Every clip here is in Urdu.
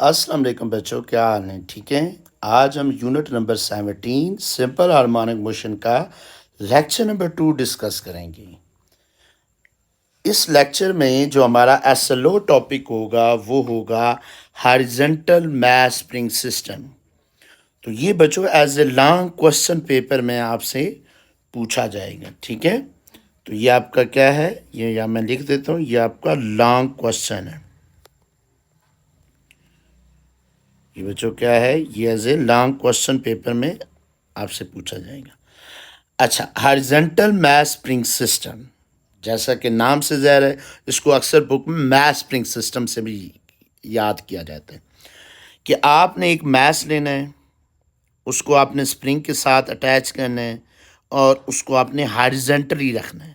السلام علیکم بچوں، کیا حال ہیں؟ ٹھیک ہیں؟ آج ہم unit number 17 simple harmonic motion کا لیکچر نمبر 2 ڈسکس کریں گے۔ اس لیکچر میں جو ہمارا ایس ایل او ٹاپک ہوگا وہ ہوگا ہارزنٹل میس اسپرنگ سسٹم۔ تو یہ بچوں as a long question paper میں آپ سے پوچھا جائے گا، ٹھیک ہے؟ تو یہ آپ کا کیا ہے، یہ یا میں لکھ دیتا ہوں، یہ آپ کا لانگ کوشچن ہے۔ یہ بچوں کیا ہے، یہ as a long question paper میں آپ سے پوچھا جائے گا۔ اچھا، ہارزنٹل میس اسپرنگ سسٹم، جیسا کہ نام سے ظاہر ہے، اس کو اکثر بک میں میس اسپرنگ سسٹم سے بھی یاد کیا جاتا ہے کہ آپ نے ایک میس لینا ہے، اس کو آپ نے اسپرنگ کے ساتھ اٹیچ کرنا ہے اور اس کو آپ نے ہارزنٹلی رکھنا ہے۔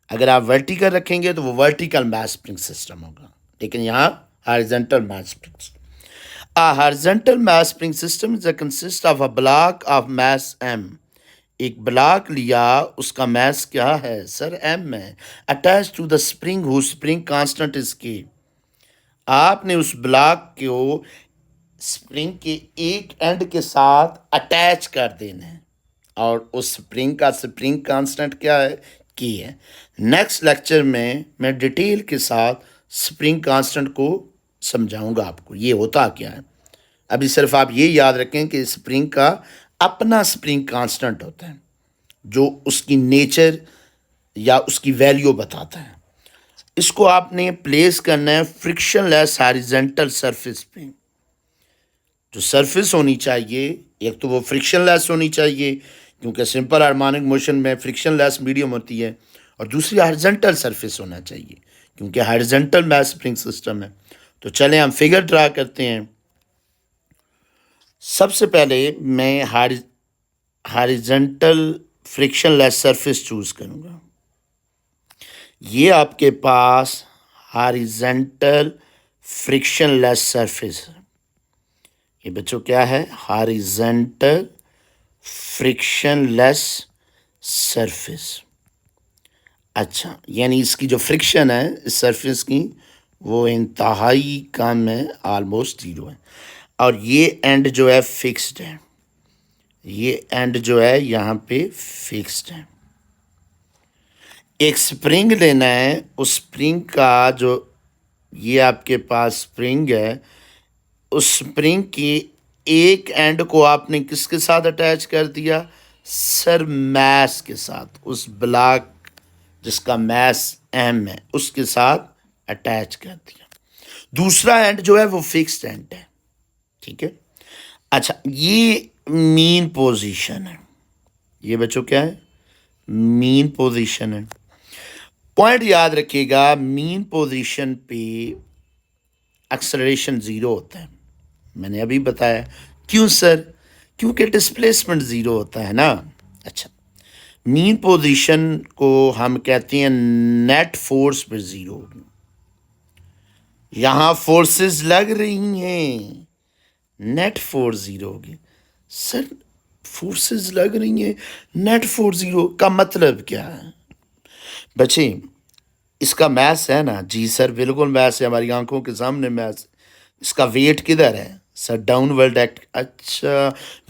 اگر آپ ورٹیکل رکھیں گے تو وہ ورٹیکل میس اسپرنگ سسٹم ہوگا، لیکن یہاں horizontal mass spring system. A horizontal mass spring system consists of a block of mass m۔ ایک بلاک لیا، اس کا میس کیا ہے سر؟ m ہے۔ Attached to the spring whose spring constant is k۔ آپ نے اس بلاک کو اسپرنگ کے ایک اینڈ کے ساتھ اٹیچ کر دینا ہے اور اس اسپرنگ کا اسپرنگ کانسٹنٹ کیا ہے؟ کی ہے۔ نیکسٹ لیکچر میں ڈیٹیل کے ساتھ اسپرنگ کانسٹنٹ کو سمجھاؤں گا آپ کو یہ ہوتا کیا ہے۔ ابھی صرف آپ یہ یاد رکھیں کہ اسپرنگ کا اپنا اسپرنگ کانسٹنٹ ہوتا ہے جو اس کی نیچر یا اس کی ویلیو بتاتا ہے۔ اس کو آپ نے پلیس کرنا ہے فرکشن لیس ہارزنٹل سرفیس پہ۔ جو سرفیس ہونی چاہیے، ایک تو وہ فرکشن لیس ہونی چاہیے کیونکہ سمپل ہارمونک موشن میں فرکشن لیس میڈیم ہوتی ہے، اور دوسری ہارزنٹل سرفیس ہونا چاہیے کیونکہ ہارزنٹل میس اسپرنگ سسٹم ہے۔ تو چلیں ہم فگر ڈرا کرتے ہیں۔ سب سے پہلے میں ہارزنٹل فرکشن لیس سرفیس چوز کروں گا۔ یہ آپ کے پاس ہارزنٹل فرکشن لیس سرفیس ہے۔ یہ بچوں کیا ہے؟ ہارزنٹل فرکشن لیس سرفیس۔ اچھا، یعنی اس کی جو فرکشن ہے اس سرفیس کی وہ انتہائی کم ہے، آلموسٹ زیرو ہے، اور یہ اینڈ جو ہے فکسڈ ہے۔ یہ اینڈ جو ہے یہاں پہ فکسڈ ہے۔ ایک سپرنگ لینا ہے، اس سپرنگ کا جو یہ آپ کے پاس سپرنگ ہے، اس سپرنگ کی ایک اینڈ کو آپ نے کس کے ساتھ اٹیچ کر دیا؟ سر میس کے ساتھ، اس بلاک جس کا میس ایم ہے اس کے ساتھ اٹیچ کر دیا۔ دوسرا اینڈ جو ہے وہ فکسڈ اینڈ ہے، ٹھیک ہے؟ اچھا، یہ مین پوزیشن ہے۔ یہ بچوں کیا ہے؟ مین پوزیشن ہے۔ پوائنٹ یاد رکھیے گا، مین پوزیشن پہ ایکسلریشن زیرو ہوتا ہے۔ میں نے ابھی بتایا کیوں سر؟ کیونکہ ڈسپلیسمنٹ زیرو ہوتا ہے نا۔ اچھا، مین پوزیشن کو ہم کہتے ہیں نیٹ فورس پر زیرو ہوگی۔ یہاں فورسز لگ رہی ہیں، نیٹ فورس زیرو ہوگی۔ سر فورسز لگ رہی ہیں، نیٹ فورس زیرو کا مطلب کیا ہے؟ بچے اس کا میس ہے نا؟ جی سر بالکل میس ہے، ہماری آنکھوں کے سامنے میس۔ اس کا ویٹ کدھر ہے سر؟ Downward act. اچھا،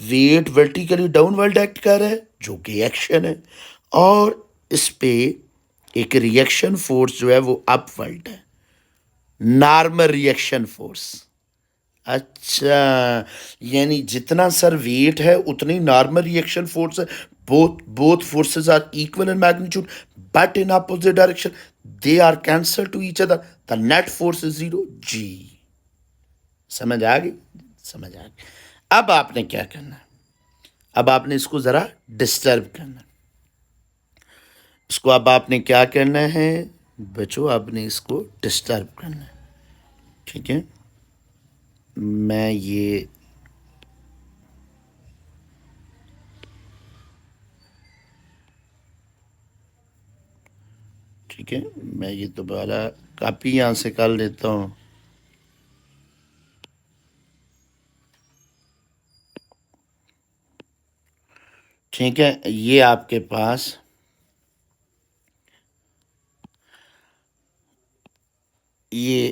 weight vertically downward act کر رہا ہے جو کہ ایکشن ہے، اور اس پہ ایک ریئیکشن فورس جو ہے وہ اپ ورلڈ ہے، نارمل ریئیکشن فورس۔ اچھا، یعنی جتنا سر ویٹ ہے اتنی نارمل ریئیکشن فورس ہے۔ both forces are equal in magnitude but in opposite direction, they are cancelled to each other, the net force is zero۔ جی سمجھ آ گئی؟ سمجھ آ گئی۔ اب آپ نے کیا کرنا ہے؟ اب آپ نے اس کو ذرا ڈسٹرب کرنا ہے۔ اس کو اب آپ نے کیا کرنا ہے بچوں؟ آپ نے اس کو ڈسٹرب کرنا ہے، ٹھیک ہے؟ میں یہ ٹھیک ہے، میں یہ دوبارہ کاپی یہاں سے کر لیتا ہوں۔ ٹھیک ہے، یہ آپ کے پاس یہ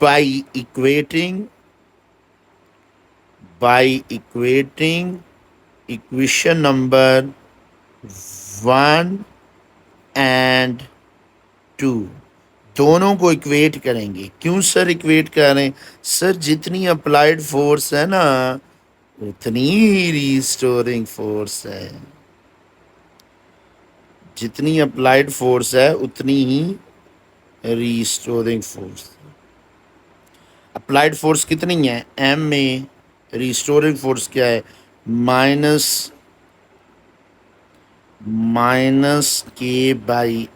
by equating equation number 1 and 2 دونوں کو اکویٹ کریں گے. کیوں سر اکویٹ کر رہے ہیں؟ سر جتنی اپلائیڈ فورس ہے نا اتنی ہی ریسٹورنگ فورس ہے. جتنی اپلائیڈ فورس ہے اتنی ہی ریسٹورنگ فورس. اپلائیڈ فورس کتنی ہے؟ ایم میں. ریسٹورنگ فورس کیا ہے؟ Minus k by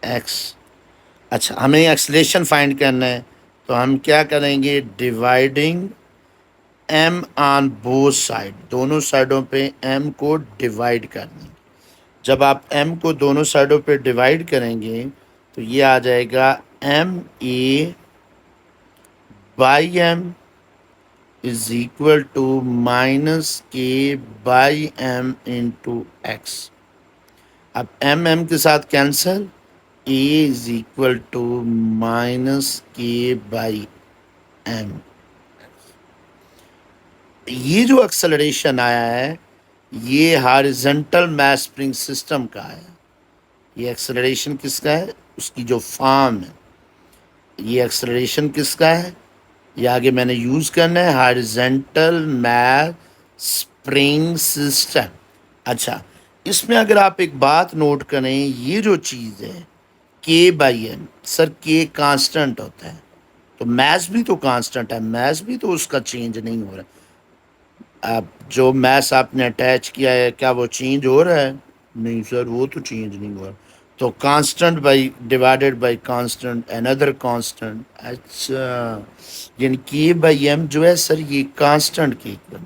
x. اچھا ہمیں ایکسلیشن فائنڈ کرنا ہے تو ہم کیا کریں گے؟ Dividing M on both side. دونوں سائڈوں پہ ایم کو ڈیوائڈ کر دیں گے. جب آپ ایم کو دونوں سائڈوں پہ ڈیوائڈ کریں گے تو یہ آ جائے گا m a by m is equal to minus k by m into x. اب ایم کے ساتھ cancel. A is equal to minus k by m. یہ جو ایکسلریشن آیا ہے یہ ہارزنٹل میس اسپرنگ سسٹم کا ہے. یہ ایکسلریشن کس کا ہے؟ اس کی جو فارم ہے. یہ ایکسلریشن کس کا ہے؟ یہ آگے میں نے یوز کرنا ہے ہارزنٹل میس اسپرنگ سسٹم. اچھا اس میں اگر آپ ایک بات نوٹ کریں یہ جو چیز ہے کے بائی ایم، سر کے کانسٹنٹ ہوتا ہے تو میس بھی تو کانسٹنٹ ہے، میس بھی تو اس کا چینج نہیں ہو رہا. اب جو میس آپ نے اٹیچ کیا ہے کیا وہ چینج ہو رہا ہے؟ نہیں سر وہ تو چینج نہیں ہو رہا. تو constant by divided by constant another constant. اچھا یعنی کے بائی ایم جو ہے سر یہ کانسٹنٹ کے ایکول.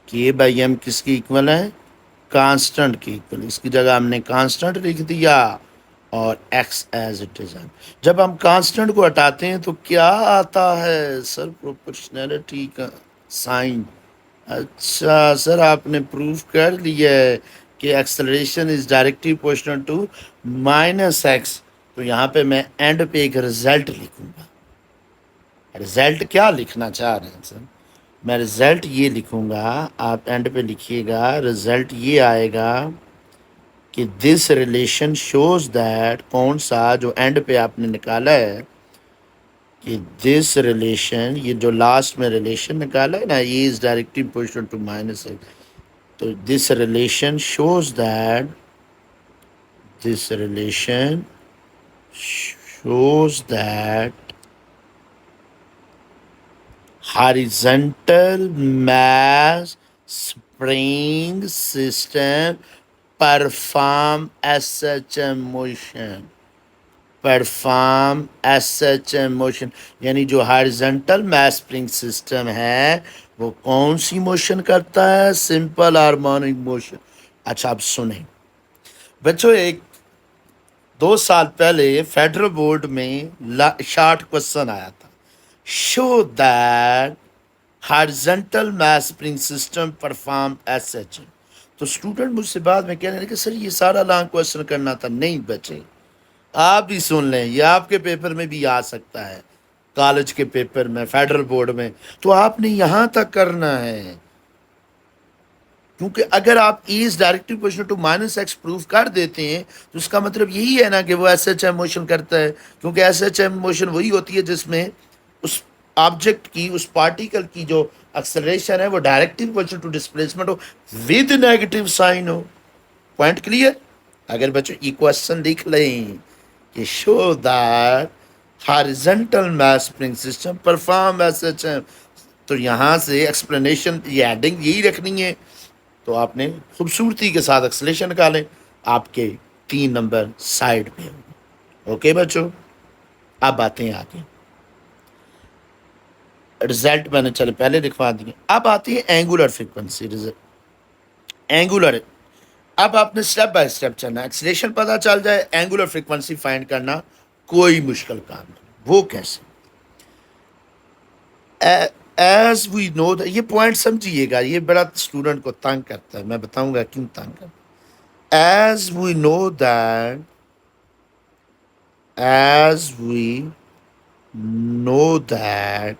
کے بائی ایم کس کے ایکول ہے؟ کانسٹنٹ کے ایکول. اس کی جگہ ہم نے کانسٹنٹ لکھ دیا اور ایکس ایز اٹ از. جب ہم کانسٹنٹ کو ہٹاتے ہیں تو کیا آتا ہے سر؟ پروپورشنلٹی کا سائن. اچھا سر آپ نے پروف کر لیا ہے کہ acceleration is directly proportional to minus x. تو یہاں پہ میں اینڈ پہ ایک رزلٹ لکھوں گا. رزلٹ کیا لکھنا چاہ رہے ہیں سر؟ میں رزلٹ یہ لکھوں گا، آپ اینڈ پہ لکھیے گا. رزلٹ یہ آئے گا کہ دس ریلیشن شوز دیٹ، کون سا جو اینڈ پہ آپ نے نکالا ہے کہ دس ریلیشن، یہ جو لاسٹ میں ریلیشن نکالا ہے نا یہ is directly proportional to minus x. تو this relation shows that, this relation shows that horizontal mass spring system perform SHM motion. perform SHM motion یعنی جو ہارزنٹل میس اسپرنگ سسٹم ہے وہ کون سی موشن کرتا ہے؟ Simple harmonic motion. اچھا آپ سنیں بچوں، ایک 2 سال پہلے فیڈرل بورڈ میں شارٹ کوشچن آیا تھا. Show that horizontal mass spring system perform S H M. تو اسٹوڈنٹ مجھ سے بعد میں کہنے لگے کہ سر یہ سارا لانگ کوشچن کرنا تھا. نہیں بچے آپ بھی سن لیں، یہ آپ کے پیپر میں بھی آ سکتا ہے، کالج کے پیپر میں، فیڈرل بورڈ میں. تو آپ نے یہاں تک کرنا ہے کیونکہ اگر آپ as directly proportional to minus X proof کر دیتے ہیں تو اس کا مطلب یہی ہے نا کہ وہ ایس ایچ ایم موشن کرتا ہے. کیونکہ ایس ایچ ایم موشن وہی ہوتی ہے جس میں اس آبجیکٹ کی، اس پارٹیکل کی جو ایکسلریشن ہے وہ ڈائریکٹلی پروپورشنل ٹو ڈسپلیسمنٹ ہو ود نیگیٹو سائن ہو. Point clear? اگر بچوں یہ کوشچن لکھ لیں کہ show that horizontal mass spring system perform S H M, تو یہاں سے ایکسپلینیشن یہ ایڈنگ یہی رکھنی ہے. تو آپ نے خوبصورتی کے ساتھ ایکسلیشن نکالیں، آپ کے 3 نمبر سائڈ پہ ہوں. اوکے بچوں، اب آتے ہیں آگے. رزلٹ میں نے چلے پہلے لکھوا دیے. اب آتی ہے اینگولر فریکوینسی. اینگولر، اب آپ نے اسٹیپ بائی اسٹیپ چلنا. ایکسلیشن پتہ چل جائے، اینگولر فریکوینسی فائنڈ کرنا کوئی مشکل کام نہیں. وہ کیسے؟ ایز وی نو، یہ پوائنٹ سمجھیے گا، یہ بڑا اسٹوڈنٹ کو تنگ کرتا ہے. میں بتاؤں گا کیوں تنگ کرتا ہے. As we know that as we know that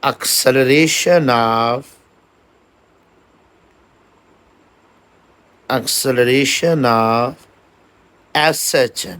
acceleration of SHM.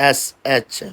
SHM.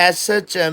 SHM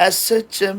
SHM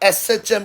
SHM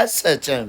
SHM,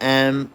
-k/m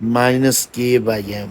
-k/m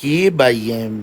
k/m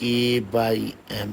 k/m.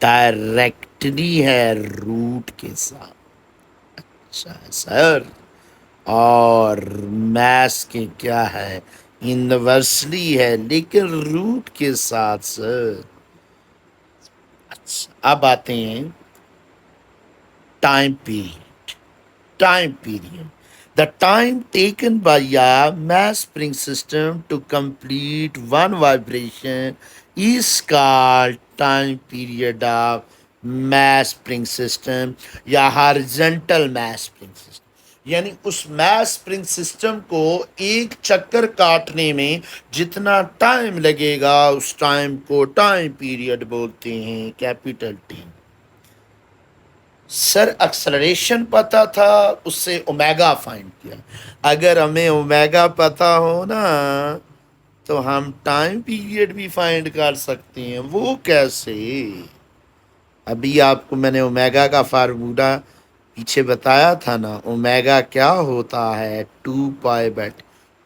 Directly ہے روٹ کے ساتھ. اچھا سر. اور میس کے کیا ہے؟ انورسلی ہے لیکن روٹ کے ساتھ سر. اچھا اب آتے ہیں time period. Time period. The time taken by a mass spring system to complete one vibration is called time period of mass spring system یا horizontal mass spring system. یعنی اس میس اسپرنگ سسٹم کو ایک چکر کاٹنے میں جتنا ٹائم لگے گا اس ٹائم کو ٹائم پیریڈ بولتے ہیں، کیپیٹل ٹی. سر ایکسلریشن پتا تھا، اس سے اومیگا فائنڈ کیا. اگر ہمیں اومیگا پتا ہو نا تو ہم ٹائم پیریڈ بھی فائنڈ کر سکتے ہیں. وہ کیسے؟ ابھی آپ کو میں نے اومیگا کا فارمولا پیچھے بتایا تھا نا. اومیگا کیا ہوتا ہے؟ 2π/.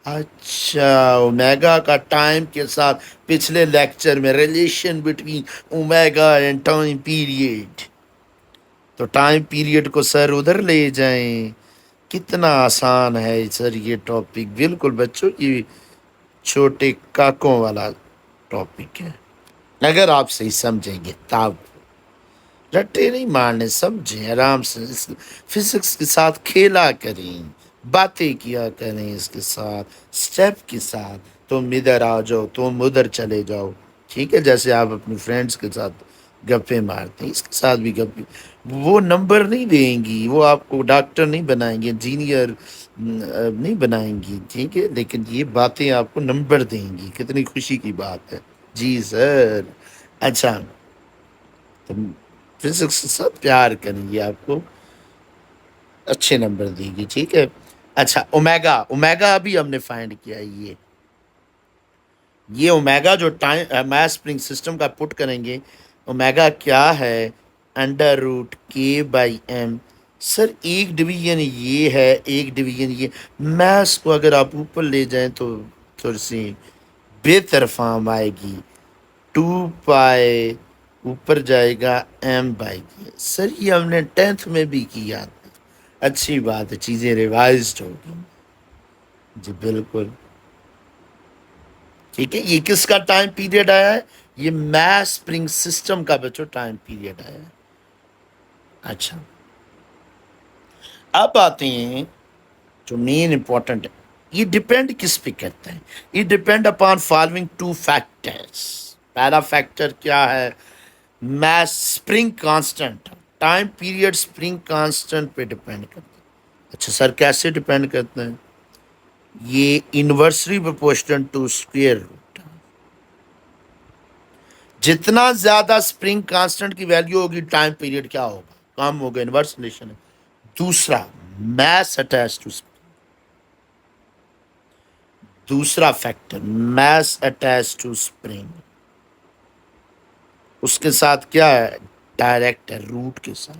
اچھا اومیگا کا ٹائم کے ساتھ پچھلے لیکچر میں relation between omega and time period. تو ٹائم پیریڈ کو سر ادھر لے جائیں. کتنا آسان ہے سر یہ ٹاپک. بالکل بچوں یہ چھوٹے کاکوں والا ٹاپک ہے اگر آپ صحیح سمجھیں گے. تب رٹے نہیں مارنے، سمجھیں آرام سے. فزکس کے ساتھ کھیلا کریں، باتیں کیا کریں اس کے ساتھ، سٹیپ کے ساتھ. تم ادھر آ جاؤ، تم ادھر چلے جاؤ. ٹھیک ہے، جیسے آپ اپنے فرینڈس کے ساتھ گپے مارتے ہیں اس کے ساتھ بھی گپے. وہ نمبر نہیں دیں گی، وہ آپ کو ڈاکٹر نہیں بنائیں گے، انجینئر نہیں بنائیں گی. ٹھیک ہے، لیکن یہ باتیں آپ کو نمبر دیں گی. کتنی خوشی کی بات ہے. جی سر. اچھا تو فزکس کے ساتھ پیار کریں گے، آپ کو اچھے نمبر دے گی. ٹھیک ہے. اچھا اومیگا. اومیگا ابھی ہم نے فائنڈ کیا. یہ اومیگا جو ٹائم میس اسپرنگ سسٹم کا پٹ کریں گے، اومیگا کیا ہے؟ √K/m. سر ایک ڈویژن یہ ہے، ایک ڈویژن یہ. میس کو اگر آپ اوپر لے جائیں تو تھوڑی سی بہتر فارم آئے گی. 2π اوپر جائے گا m/k. سر یہ ہم نے 10th میں بھی کیا. اچھی بات ہے، چیزیں ریوائزڈ ہوگی. جی بالکل. ٹھیک ہے، یہ کس کا ٹائم پیریڈ آیا ہے؟ یہ میس اسپرنگ سسٹم کا بچوں ٹائم پیریڈ آیا ہے. اچھا اب آتے ہیں جو مین امپورٹنٹ ہے. یہ ڈپینڈ کس پہ کرتا ہے؟ یہ ڈپینڈ اپان فالوئنگ 2 فیکٹرز. پہلا فیکٹر کیا ہے؟ Mass spring constant. Time period spring constant پہ ڈپینڈ کرتا ہے. اچھا سر کیسے ڈپینڈ کرتا ہے؟ یہ inversely proportional to square root. جتنا زیادہ اسپرنگ کانسٹنٹ کی ویلیو ہوگی ٹائم پیریڈ کیا ہوگا؟ کم ہوگا. انورس ریلیشن ہے. دوسرا میس اٹیچ ٹو دوسرا factor mass attach to spring. اس کے ساتھ کیا ہے؟ ڈائریکٹ ہے روٹ کے ساتھ.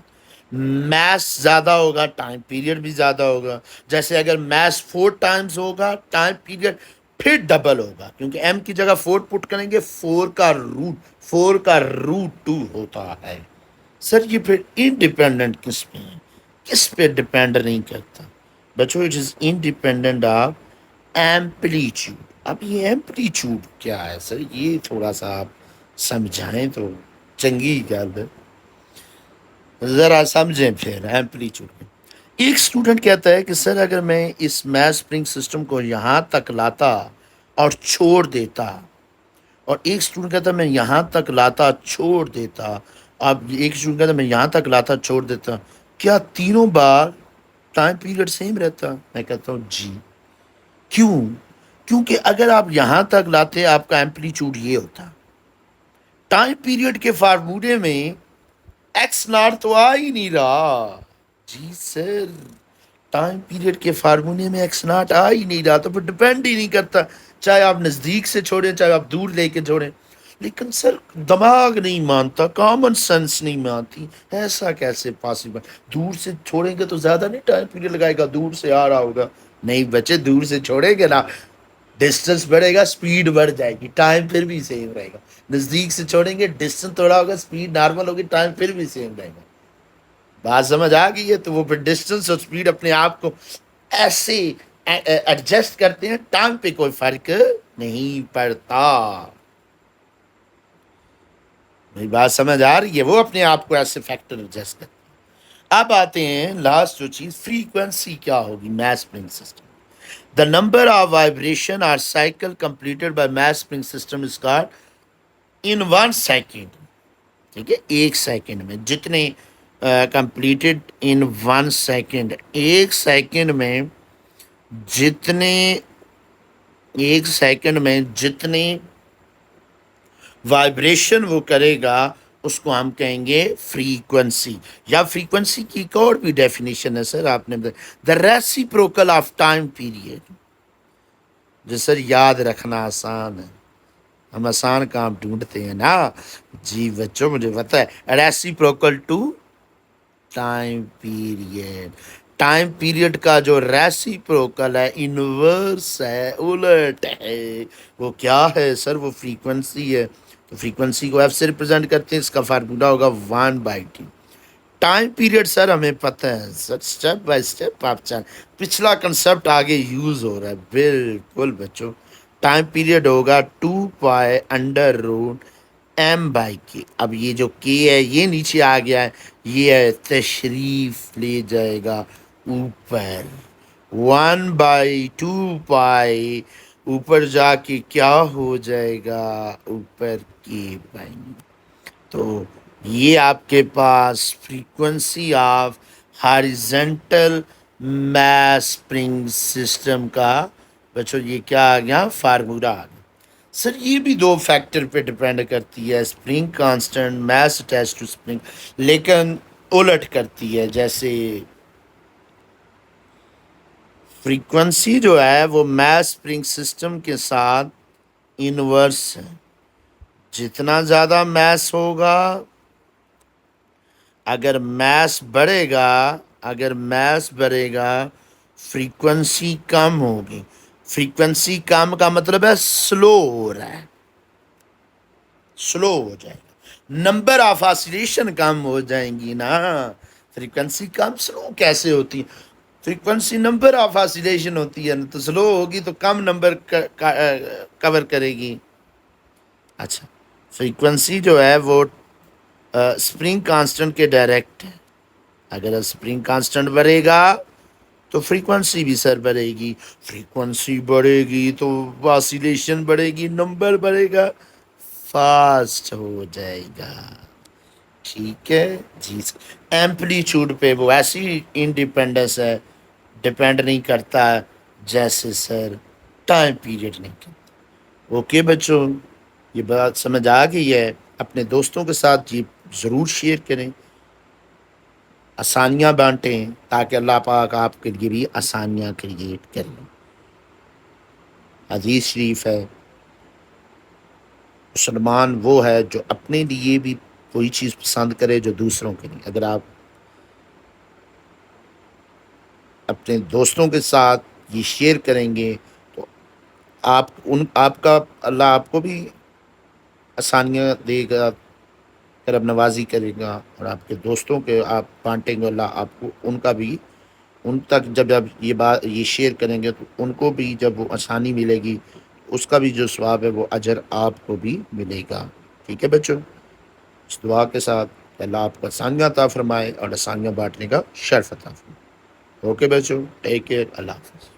میس زیادہ ہوگا ٹائم پیریڈ بھی زیادہ ہوگا. جیسے اگر میس 4 ٹائمز ہوگا ٹائم پیریڈ پھر ڈبل ہوگا، کیونکہ ایم کی جگہ 4 پٹ کریں گے. 4 کا روٹ 2 ہوتا ہے. سر یہ پھر انڈیپینڈنٹ کس پہ ہے؟ کس پہ ڈیپینڈ نہیں کرتا بچوں؟ It is independent of amplitude. اب یہ ایمپلیٹیوڈ کیا ہے سر؟ یہ تھوڑا سا آپ سمجھائیں تو چنگی گل ہے. ذرا سمجھیں پھر ایمپلیٹیوڈ. ایک اسٹوڈنٹ کہتا ہے کہ سر اگر میں اس میس اسپرنگ سسٹم کو یہاں تک لاتا اور چھوڑ دیتا، اور ایک اسٹوڈنٹ کہتا ہے میں یہاں تک لاتا چھوڑ دیتا. اب ایک اسٹوڈنٹ کہتا ہے میں یہاں تک لاتا چھوڑ دیتا، کیا تینوں بار ٹائم پیریڈ سیم رہتا؟ میں کہتا ہوں جی. کیوں؟ کیونکہ اگر آپ یہاں تک لاتے آپ کا ایمپلیٹیوڈ یہ ہوتا. ٹائم پیریڈ کے فارمولے میں ایکس ناٹ تو آ ہی نہیں رہا. جی سر ٹائم پیریڈ کے فارمولے میں ایکس ناٹ آ ہی نہیں رہا، تو پھر ڈپینڈ ہی نہیں کرتا، چاہے آپ نزدیک سے چھوڑیں چاہے آپ دور لے کے چھوڑیں. لیکن سر دماغ نہیں مانتا، کامن سینس نہیں مانتی. ایسا کیسے پاسبل؟ دور سے چھوڑیں گے تو زیادہ نہیں ٹائم پیریڈ لگائے گا، دور سے آ رہا ہوگا. نہیں بچے دور سے چھوڑیں گے نا ڈسٹینس بڑھے گا سپیڈ بڑھ جائے گی، ٹائم پھر بھی سیم رہے گا. نزدیک سے چھوڑیں گے ڈسٹینس تھوڑا ہوگا، سپیڈ نارمل ہوگی، ٹائم پھر بھی سیم رہے گا. بات سمجھ آ گئی ہے؟ تو وہ پھر ڈسٹینس اور سپیڈ اپنے آپ کو ایسے ایڈجسٹ کرتے ہیں، ٹائم پہ کوئی فرق نہیں پڑتا. میری بات سمجھ آ رہی ہے؟ وہ اپنے آپ کو ایسے فیکٹر ایڈجسٹ کرتے ہیں. اب آتے ہیں لاسٹ جو چیز، فریکوینسی کیا ہوگی mass spring system. The number of vibration or cycle completed by mass spring system is called in 1 second. ٹھیک ہے، 1 سیکنڈ میں جتنے completed in 1 second، 1 سیکنڈ میں جتنے 1 سیکنڈ میں جتنے وائبریشن وہ کرے گا اس کو ہم کہیں گے فریکوینسی. یا فریکوینسی کی ایک اور بھی ڈیفینیشن ہے سر، آپ نے the reciprocal of time period. جو سر یاد رکھنا آسان ہے، ہم آسان کام ڈھونڈتے ہیں نا. جی بچوں مجھے پتا ہے، reciprocal to time period. Time period کا جو ریسیپروکل ہے، انورس ہے، الٹ ہے، وہ کیا ہے سر؟ وہ فریکوینسی ہے. تو فریکوینسی کو ایف سے ریپرزینٹ کرتے ہیں، اس کا فارمولا ہوگا 1/t. ٹائم پیریڈ سر ہمیں پتہ ہے سر، اسٹیپ بائی اسٹیپ آپ چاہیں، پچھلا کنسپٹ آگے یوز ہو رہا ہے. بالکل بچوں، ٹائم پیریڈ ہوگا 2π√m/k. اب یہ جو k ہے یہ نیچے آ گیا ہے، یہ ہے تشریف لے جائے گا اوپر. 1/2π اوپر جا کے کیا ہو جائے گا؟ اوپر k بھائی. تو یہ آپ کے پاس frequency of horizontal mass spring system کا بچوں یہ کیا آ گیا؟ فارمولا آ گیا. سر یہ بھی 2 فیکٹر پہ ڈپینڈ کرتی ہے، spring constant, mass attach to spring, لیکن الٹ کرتی ہے. جیسے فریکوینسی جو ہے وہ میس اسپرنگ سسٹم کے ساتھ انورس ہے. جتنا زیادہ میس ہوگا، اگر میس بڑھے گا فریکوینسی کم ہوگی. فریکوینسی کم کا مطلب ہے سلو ہو رہا ہے، سلو ہو جائے گا. نمبر آف آسیلیشن کم ہو جائیں گی نا. فریکوینسی کم سلو کیسے ہوتی ہے؟ فریکوینسی نمبر آف آسیلیشن ہوتی ہے نا، تو سلو ہوگی تو کم نمبر کور کرے گی. اچھا، فریکوینسی جو ہے وہ اسپرنگ کانسٹنٹ کے ڈائریکٹ ہے. اگر اسپرنگ کانسٹنٹ بڑھے گا تو فریکوینسی بھی سر بڑھے گی. فریکوینسی بڑھے گی تو آسیلیشن بڑھے گی، نمبر بڑھے گا، فاسٹ ہو جائے گا. ٹھیک ہے جی. ایمپلیٹیوڈ پہ وہ ایسی انڈیپینڈنس ہے، ڈپینڈ نہیں کرتا جیسے سر ٹائم پیریڈ نہیں کرتا. اوکے بچوں، یہ بات سمجھ آ گئی ہے؟ اپنے دوستوں کے ساتھ یہ ضرور شیئر کریں، آسانیاں بانٹیں، تاکہ اللہ پاک آپ کے لیے بھی آسانیاں کریٹ کریں. حدیث شریف ہے، مسلمان وہ ہے جو اپنے لیے بھی کوئی چیز پسند کرے جو دوسروں کے لیے. اگر آپ اپنے دوستوں کے ساتھ یہ شیئر کریں گے تو آپ کا اللہ آپ کو بھی آسانیاں دے گا، کرم نوازی کرے گا، اور آپ کے دوستوں کے آپ بانٹیں گے، اللہ آپ کو ان کا بھی، ان تک جب یہ شیئر کریں گے تو ان کو بھی جب وہ آسانی ملے گی، اس کا بھی جو ثواب ہے وہ اجر آپ کو بھی ملے گا. ٹھیک ہے بچوں، اس دعا کے ساتھ اللہ آپ کو آسانیاں عطا فرمائے اور آسانیاں بانٹنے کا شرف عطا فرمائے. اوکے بچوں، ٹیک کیئر، اللہ حافظ.